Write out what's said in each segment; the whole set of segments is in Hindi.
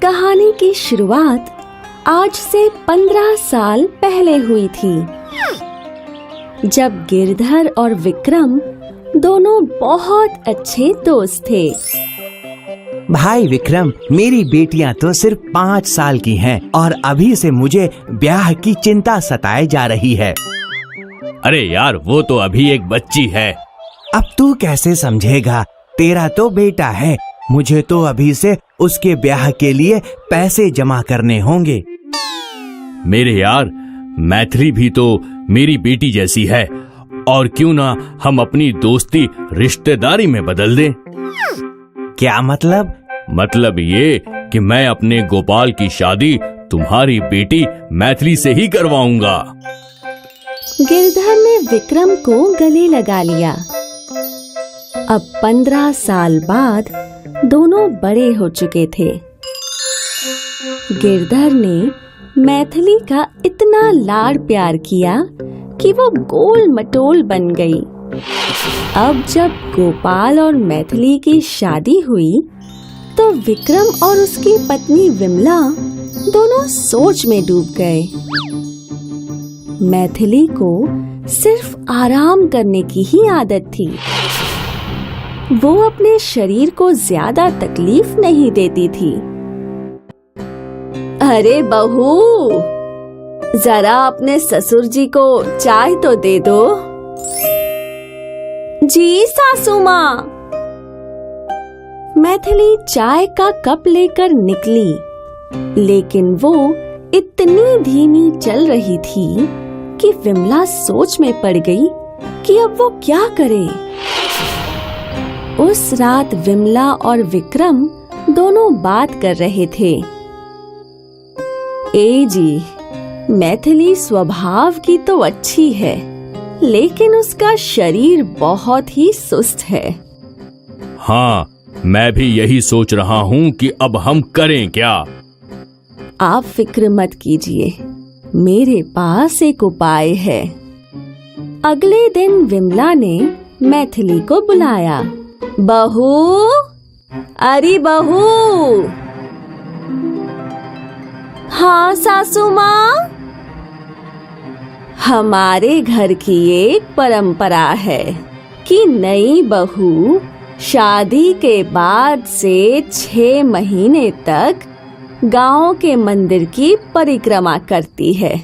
कहानी की शुरुआत आज से 15 साल पहले हुई थी, जब गिरधर और विक्रम दोनों बहुत अच्छे दोस्त थे। भाई विक्रम, मेरी बेटियां तो सिर्फ 5 साल की हैं और अभी से मुझे ब्याह की चिंता सताए जा रही है। अरे यार, वो तो अभी एक बच्ची है। अब तू कैसे समझेगा? तेरा तो बेटा है, मुझे तो अभी से उसके ब्याह के लिए पैसे जमा करने होंगे। मेरे यार, मैथिली भी तो मेरी बेटी जैसी है, और क्यों ना हम अपनी दोस्ती रिश्तेदारी में बदल दें। क्या मतलब? मतलब ये कि मैं अपने गोपाल की शादी तुम्हारी बेटी मैथिली से ही करवाऊंगा। गिरधर ने विक्रम को गले लगा लिया। अब 15 साल बाद दोनों बड़े हो चुके थे। गिरधर ने मैथिली का इतना लाड़ प्यार किया कि वो गोल मटोल बन गई। अब जब गोपाल और मैथिली की शादी हुई तो विक्रम और उसकी पत्नी विमला दोनों सोच में डूब गए। मैथिली को सिर्फ आराम करने की ही आदत थी। वो अपने शरीर को ज्यादा तकलीफ नहीं देती थी। अरे बहू, जरा अपने ससुर जी को चाय तो दे दो। जी सासू माँ। मैथिली चाय का कप लेकर निकली, लेकिन वो इतनी धीमी चल रही थी कि विमला सोच में पड़ गई कि अब वो क्या करे। उस रात विमला और विक्रम दोनों बात कर रहे थे। ए जी, मैथिली स्वभाव की तो अच्छी है, लेकिन उसका शरीर बहुत ही सुस्त है। हाँ, मैं भी यही सोच रहा हूँ कि अब हम करें क्या। आप फिक्र मत कीजिए, मेरे पास एक उपाय है। अगले दिन विमला ने मैथिली को बुलाया। बहू, अरे बहू। हाँ सासू माँ। हमारे घर की एक परंपरा है कि नई बहू शादी के बाद से 6 महीने तक गांव के मंदिर की परिक्रमा करती है।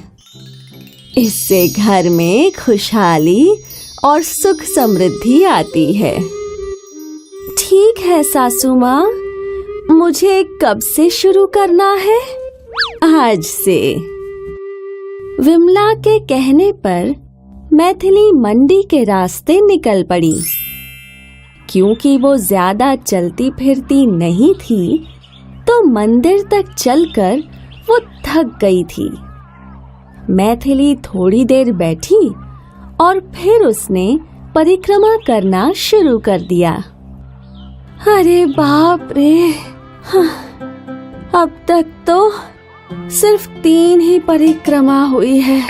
इससे घर में खुशहाली और सुख समृद्धि आती है। ठीक है सासू माँ, मुझे कब से शुरू करना है? आज से। विमला के कहने पर मैथिली मंडी के रास्ते निकल पड़ी। क्योंकि वो ज्यादा चलती फिरती नहीं थी, तो मंदिर तक चलकर वो थक गई थी। मैथिली थोड़ी देर बैठी और फिर उसने परिक्रमा करना शुरू कर दिया। अरे बाप रे, अब तक तो सिर्फ 3 ही परिक्रमा हुई है,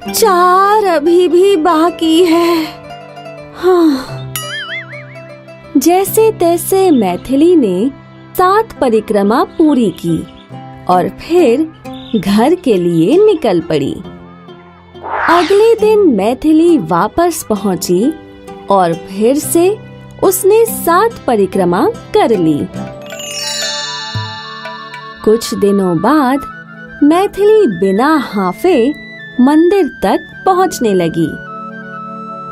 4 अभी भी बाकी है। हाँ। जैसे तैसे मैथिली ने 7 परिक्रमा पूरी की और फिर घर के लिए निकल पड़ी। अगले दिन मैथिली वापस पहुंची और फिर से उसने 7 परिक्रमा कर ली। कुछ दिनों बाद मैथिली बिना हांफे मंदिर तक पहुंचने लगी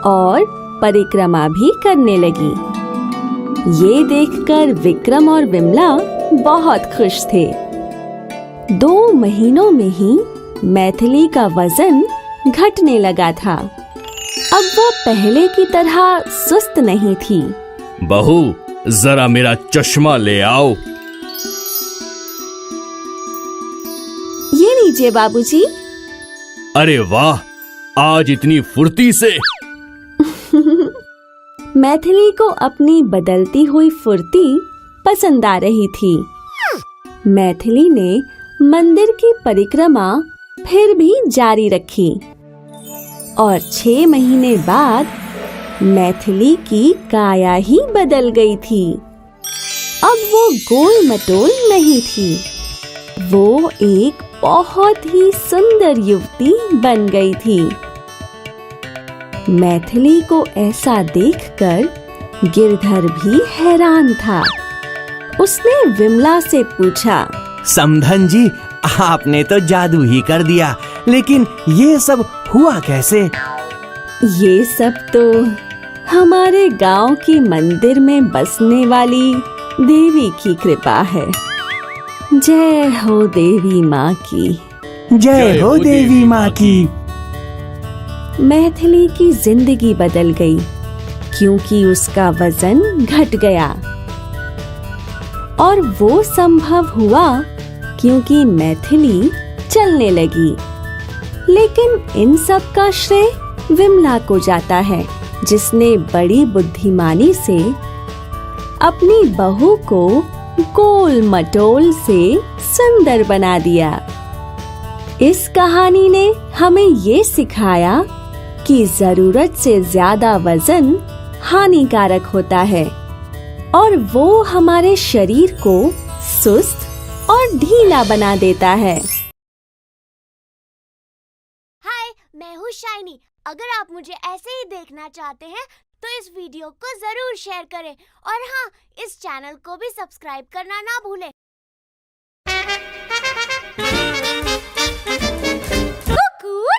और परिक्रमा भी करने लगी। ये देखकर विक्रम और विमला बहुत खुश थे। 2 महीनों में ही मैथिली का वजन घटने लगा था। अब वो पहले की तरह सुस्त नहीं थी। बहू, जरा मेरा चश्मा ले आओ। ये लीजिए बाबूजी। अरे वाह, आज इतनी फुर्ती से। मैथिली को अपनी बदलती हुई फुर्ती पसंद आ रही थी। मैथिली ने मंदिर की परिक्रमा फिर भी जारी रखी और 6 महीने बाद मैथिली की काया ही बदल गई थी। अब वो गोल मटोल नहीं थी, वो एक बहुत ही सुंदर युवती बन गई थी। मैथिली को ऐसा देखकर गिरधर भी हैरान था। उसने विमला से पूछा, समधन जी, आपने तो जादू ही कर दिया, लेकिन ये सब हुआ कैसे? ये सब तो हमारे गांव की मंदिर में बसने वाली देवी की कृपा है। जय हो देवी माँ की। जय हो देवी माँ की। मैथिली की जिंदगी बदल गई क्योंकि उसका वजन घट गया, और वो संभव हुआ क्योंकि मैथिली चलने लगी। लेकिन इन सब का श्रेय विमला को जाता है, जिसने बड़ी बुद्धिमानी से अपनी बहू को गोल मटोल से सुंदर बना दिया। इस कहानी ने हमें ये सिखाया कि जरूरत से ज्यादा वजन हानिकारक होता है और वो हमारे शरीर को सुस्त और ढीला बना देता है। हाय, मैं हूँ शाइनी। अगर आप मुझे ऐसे ही देखना चाहते हैं तो इस वीडियो को जरूर शेयर करें और हाँ, इस चैनल को भी सब्सक्राइब करना ना भूलें। कुकू।